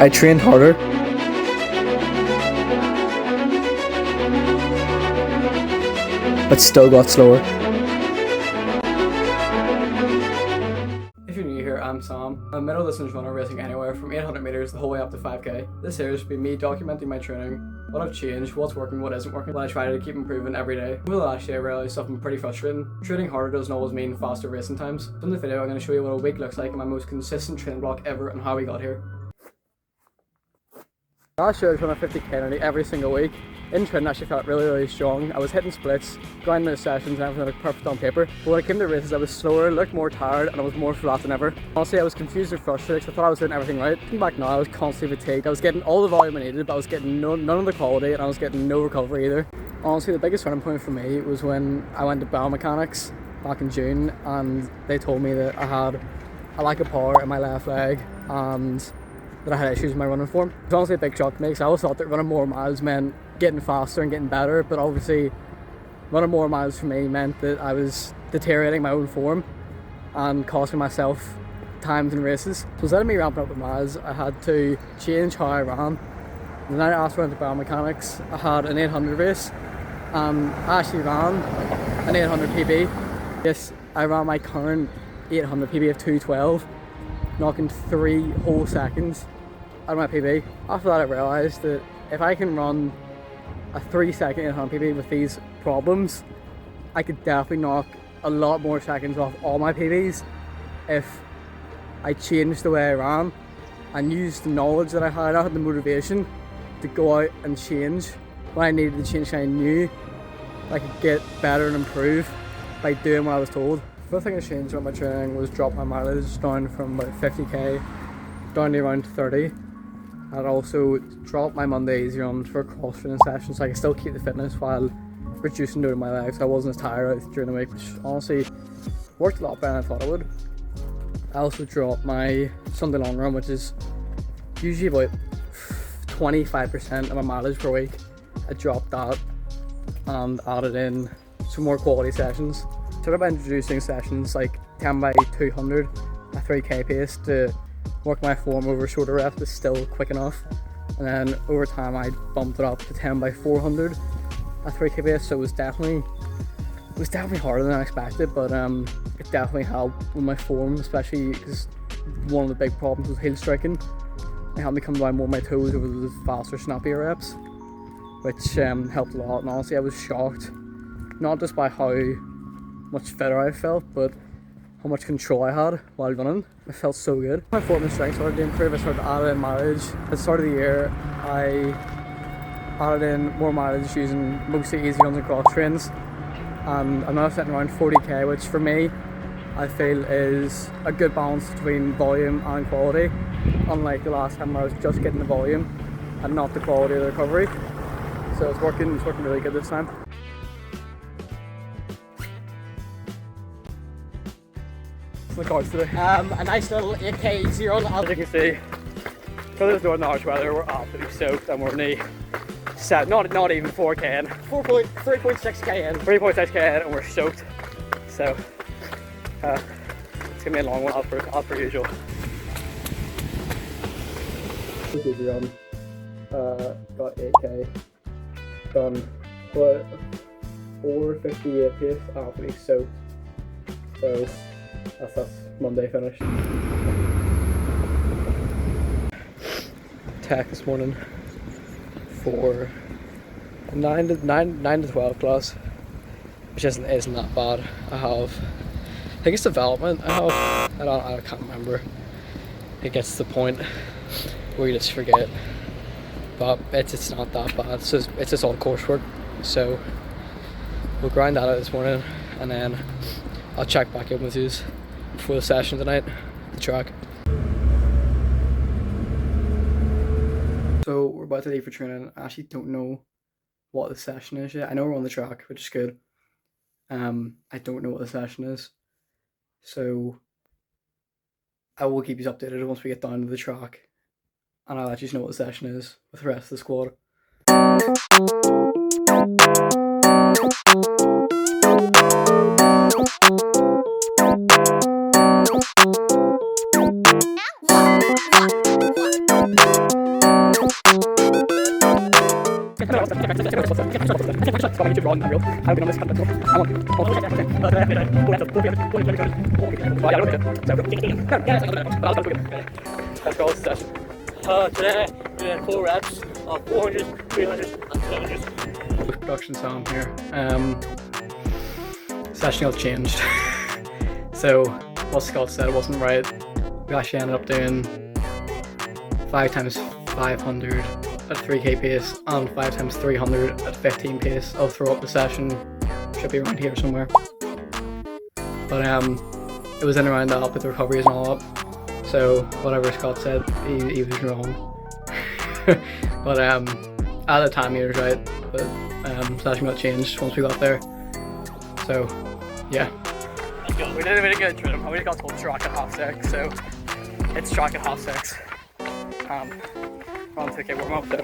I trained harder. But still got slower. If you're new here, I'm Sam. I'm a middle distance runner racing anywhere from 800 meters the whole way up to 5k. This here has been me documenting my training, what I've changed, what's working, what isn't working, what I try to keep improving every day. Over the last year, I realised something pretty frustrating. Training harder doesn't always mean faster racing times. So in the video, I'm going to show you what a week looks like in my most consistent training block ever and how we got here. Last year I was running 50k nearly every single week. In training I actually felt really strong. I was hitting splits, grinding the sessions and everything looked perfect on paper. But when it came to races I was slower, looked more tired and I was more flat than ever. Honestly I was confused and frustrated because I thought I was doing everything right. Looking back now I was constantly fatigued. I was getting all the volume I needed but I was getting none of the quality and I was getting no recovery either. Honestly the biggest turning point for me was when I went to biomechanics back in June and they told me that I had a lack of power in my left leg and that I had issues with my running form. It's honestly a big shock to me because I always thought that running more miles meant getting faster and getting better, but obviously running more miles for me meant that I was deteriorating my own form and costing myself times in races. So instead of me ramping up with miles, I had to change how I ran. And then after I went to biomechanics, I had an 800 race and I actually ran an 800 PB. Yes, I ran my current 800 PB of 2:12. Knocking 3 whole seconds out of my PB. After that I realised that if I can run a 3-second 800 PB with these problems, I could definitely knock a lot more seconds off all my PBs if I changed the way I ran and used the knowledge that I had. I had the motivation to go out and change when I needed to change. I knew I could get better and improve by doing what I was told. The first thing I changed about my training was drop my mileage down from about 50k down to around 30. I'd also drop my Monday easy runs for cross training sessions so I could still keep the fitness while reducing doing my legs so I wasn't as tired out during the week, which honestly worked a lot better than I thought it would. I also dropped my Sunday long run, which is usually about 25% of my mileage per week. I dropped that and added in some more quality sessions. Started by introducing sessions like 10 by 200 at 3k pace to work my form over shorter reps but still quick enough, and then over time I bumped it up to 10 by 400 at 3k pace, so it was definitely harder than I expected, but it definitely helped with my form, especially because one of the big problems was heel striking. It helped me come down more on my toes over the faster, snappier reps, which helped a lot. And honestly I was shocked, not just by how much fitter I felt, but how much control I had while running. It felt so good. My form and strength started to improve. I started to add in mileage. At the start of the year, I added in more mileage using mostly easy runs and cross trains. And I'm now sitting around 40k, which for me, I feel is a good balance between volume and quality. Unlike the last time where I was just getting the volume and not the quality of the recovery. So it's working really good this time. The cards today. A nice little 8k easy run. As you can see, because it's northern harsh weather, we're absolutely soaked and we're only set, not even 4k in. 3.6k in. 3.6k in and we're soaked. So it's gonna be a long one as per usual. Easy run. Got 8k. Done 4:58 pace, absolutely soaked. So that's Monday finished. Tech this morning for 9 to 12 class, which isn't that bad. I think it's development. I can't remember. It gets to the point where you just forget, but it's not that bad. So it's just all coursework. So we'll grind that out this morning, and then I'll check back in with you before the session tonight, the track. So we're about to leave for training. I actually don't know what the session is yet. I know we're on the track, which is good. I don't know what the session is. So I will keep you updated once we get down to the track, and I'll let you know what the session is with the rest of the squad. Let's go session. Today we did 4 reps of 400, 300 and 700. Production sound here. Session got changed. So what Scott said wasn't right. We actually ended up doing 5 times 500 at 3k pace and 5 times 300 at 15 pace. I'll throw up the session, should be around here somewhere. But it was in around that with the recoveries and all up. So whatever Scott said, he was wrong. But at the time he was right. But session got changed once we got there. So yeah. Let's go. We did a really good trim. We got told track at 6:30, so it's track at 6:30. On to get warm up, so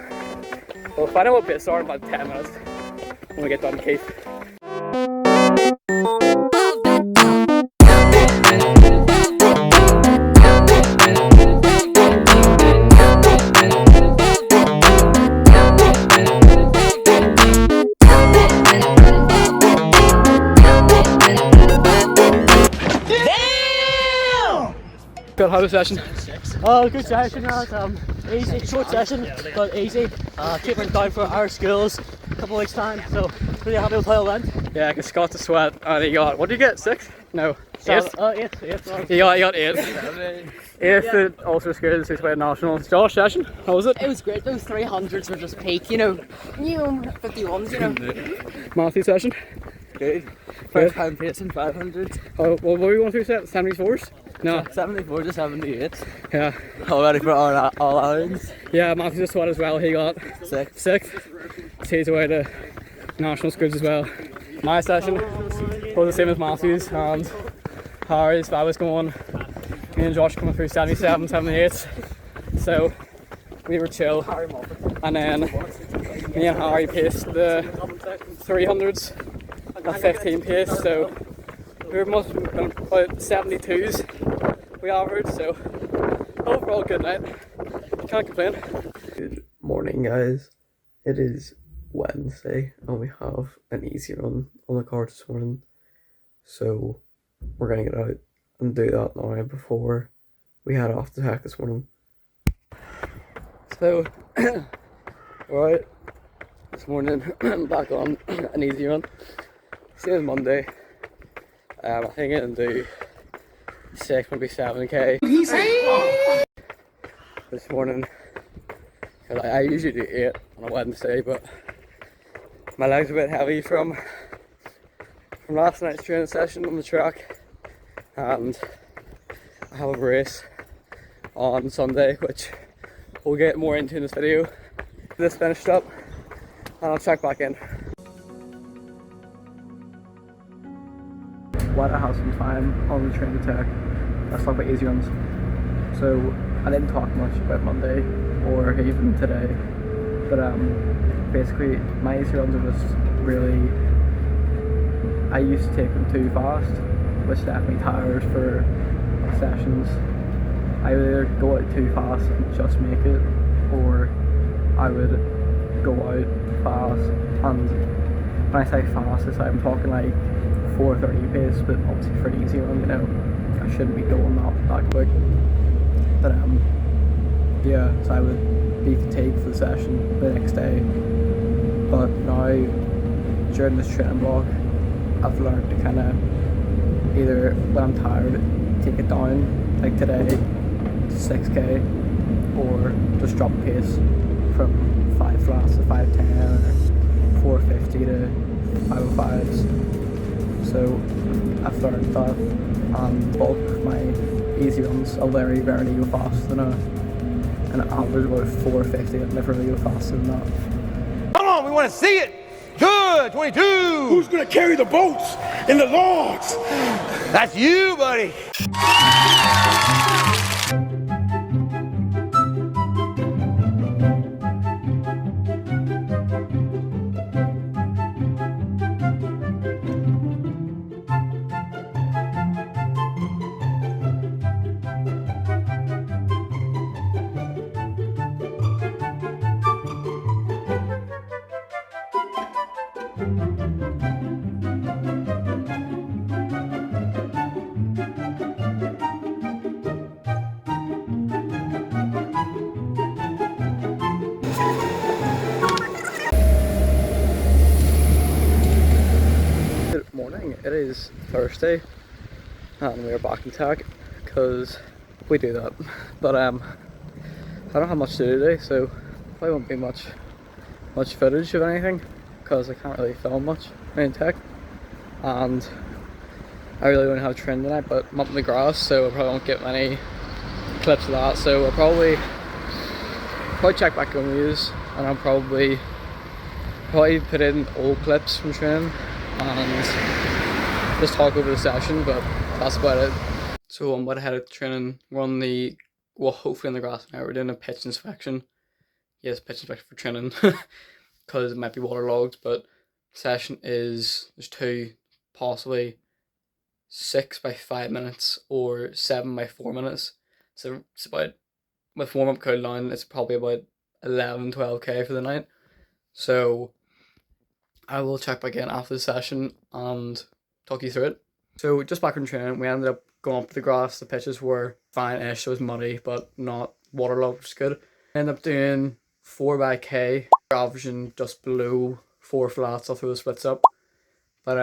we'll find out what bits are in about 10 minutes when we get done Keith. Good, how was the session? Oh, good session, easy, short session, but easy. Keeping down for our schools a couple of weeks time, so pretty happy with how it went. Yeah, because Scott to sweat and he got, what did you get, 6? No, 8? 8. He got 8. 8th at Ulster Schools, 6 at Nationals. Josh, session, how was it? It was great, those 300s were just peak, you know, 51s, you know. Matthew session? Good. First time pacing 500. Oh, what were we going through, 74s? No. 74 to 78. Yeah. All ready for all irons. Yeah, Matthew just sweat as well, he got 6. 6th. He's away to National Schools as well. My session was the same as Matthew's and Harry's, but I was going, me and Josh coming through 77, 78. So we were chill. And then me and Harry paced the 300s at 15 pace, so we must have been about 72s we averaged, so overall good night. Can't complain. Good morning, guys. It is Wednesday and we have an easy run on the card this morning, so we're gonna get out and do that now before we head off to Tech this morning. So alright, this morning back on an easy run, same as Monday. I think I can do 6, maybe 7k this morning. I usually do 8 on a Wednesday, but my legs are a bit heavy from last night's training session on the track, and I have a race on Sunday which we'll get more into in this video. This finished up and I'll check back in. Why I have some time on the train to Tech, let's talk about easy runs. So I didn't talk much about Monday or even today, but basically my easy runs are just really, I used to take them too fast, which left me tired for sessions. I would either go out too fast and just make it, or I would go out fast, and when I say fast, it's like I'm talking like 4:30 pace, but obviously for an easy run, you know, I shouldn't be going that quick. But yeah, so I would be fatigued for the session the next day. But now, during this training block, I've learned to kind of either when I'm tired, take it down, like today, to 6k, or just drop the pace from 5 flats to 510 or 450 to 505s. So I've learned that, and bulk my easy runs, I'll very rarely go faster than an average about 450. I'd never really go faster than that. Come on, we want to see it. Good, 22. Who's gonna carry the boats and the logs? That's you, buddy. Good morning, it is Thursday and we are back in tech because we do that, but I don't have much to do today, so probably won't be much footage of anything because I can't really film much in tech, and I really don't have training tonight, but I'm up in the grass, so I probably won't get many clips of that, so I'll probably check back on views, and I'll probably put in old clips from training and just talk over the session, but that's about it. So I'm about to head out to training. We're on the, well, hopefully on the grass now. We're doing a pitch inspection. Yes, pitch inspection for training because it might be waterlogged, but session is, there's two, possibly 6 by 5 minutes or 7 by 4 minutes. So it's about, with warm up cool down, it's probably about 11-12k for the night. So I will check back in after the session and talk you through it. So just back from training, we ended up going up to the grass. The pitches were fine-ish, it was muddy, but not waterlogged, which is good. Ended up doing 4 by k, averaging just below 4 flats. I'll throw the splits up. But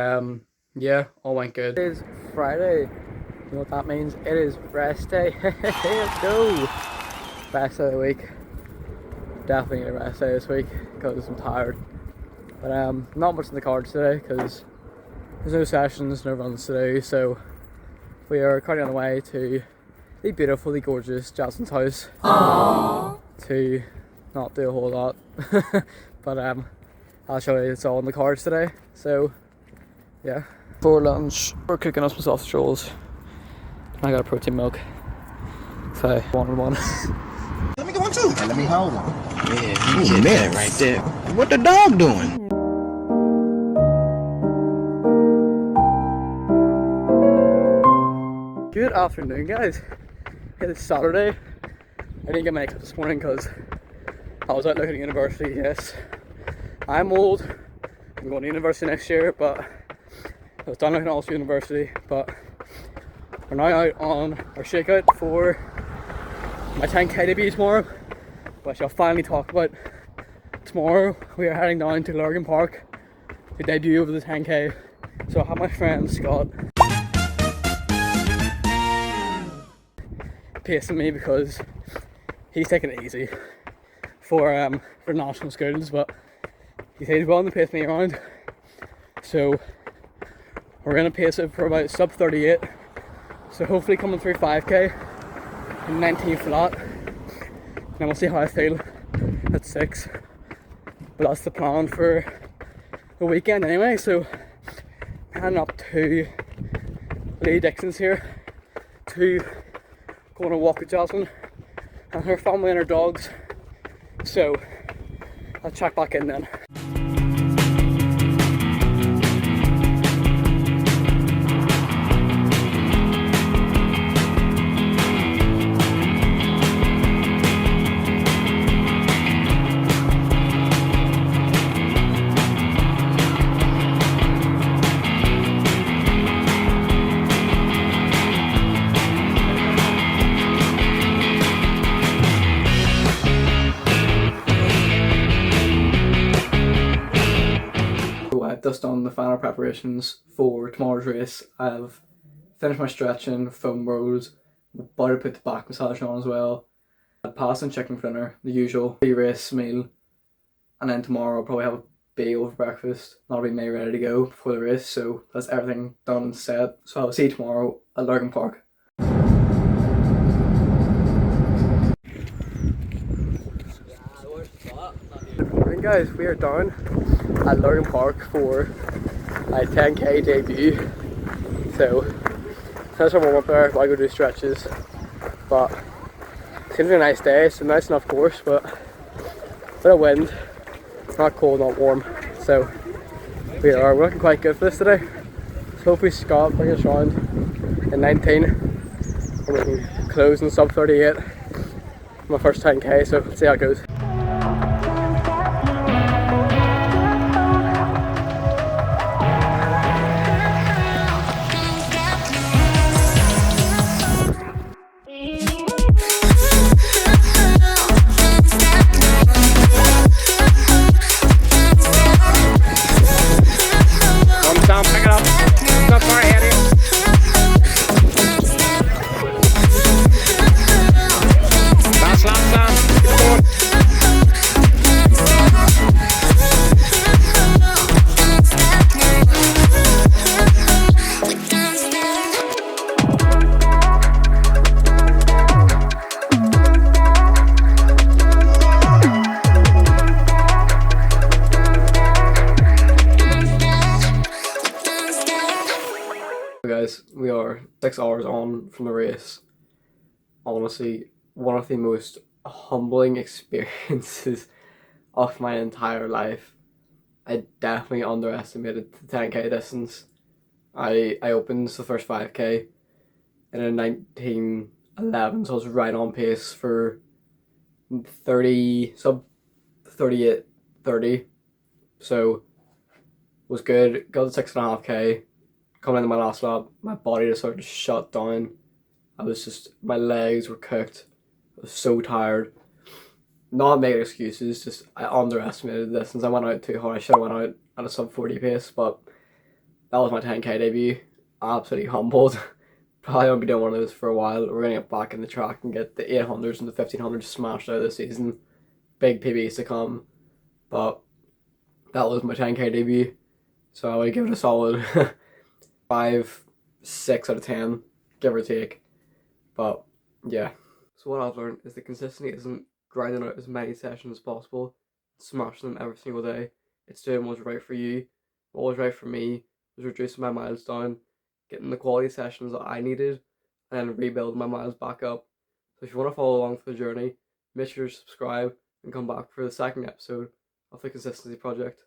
yeah, all went good. It is Friday. You know what that means? It is rest day. Let's go! Best day of the week. Definitely need a rest day this week because I'm tired. But not much in the cards today because there's no sessions, no runs today, so we are currently on the way to the beautifully gorgeous Jasmine's house. Aww. To not do a whole lot, but I'll show you it's all in the cards today. So yeah. For lunch, we're cooking us some sausage rolls. I got a protein milk. So 1-on-1. Let me get one too. And let me hold one. Yeah, you get that right there. What the dog doing? Good afternoon, guys. It is Saturday. I didn't get my makeup this morning because I was out looking at university. Yes, I'm old. I'm going to university next year, but I was done looking at Ulster University. But we're now out on our shakeout for my 10k debut tomorrow, which I'll finally talk about. Tomorrow we are heading down to Lurgan Park to debut over the 10k. So I have my friend Scott pacing me because he's taking it easy for national schools, but he said he's willing to pace me around. So we're gonna pace it for about sub 38. So hopefully coming through 5k in 19 flat. And then we'll see how I feel at 6. But that's the plan for the weekend anyway. So heading up to Lee Dixon's here to go on a walk with Jasmine and her family and her dogs. So I'll check back in then. Just done the final preparations for tomorrow's race. I've finished my stretching, foam rolls, about to put the back massage on as well. Pasta and chicken for dinner, the usual pre-race meal, and then tomorrow I'll probably have a bagel for breakfast. That'll be me ready to go before the race, so that's everything done and set. So I'll see you tomorrow at Lurgan Park. Good morning, guys, we are down at Lurgan Park for my 10k debut. So that's our warm up there while I go do stretches. But it seems to be a nice day. It's a nice enough course, but a bit of wind, not cold, not warm. So we're looking quite good for this today. So hopefully Scott brings us round in 19 and we can close in sub 38 my first 10k, so let's see how it goes. 6 hours on from the race. Honestly, one of the most humbling experiences of my entire life. I definitely underestimated the 10k distance. I opened the first 5k in a 1911, so I was right on pace for 30, sub 38, 30. So was good. Got the 6.5k. Coming into my last lap, my body just started to shut down. My legs were cooked. I was so tired. Not making excuses, just I underestimated the distance. I went out too hard. I should have went out at a sub 40 pace, but that was my 10k debut. Absolutely humbled. Probably won't be doing one of those for a while. We're gonna get back in the track and get the 800s and the 1500s smashed out this season. Big PBs to come, but that was my 10k debut. So I would give it a solid 5, 6 out of 10, give or take. But yeah. So what I've learned is that consistency isn't grinding out as many sessions as possible, smashing them every single day. It's doing what's right for you. What was right for me was reducing my miles down, getting the quality sessions that I needed, and then rebuilding my miles back up. So if you want to follow along for the journey, make sure to subscribe and come back for the second episode of the Consistency Project.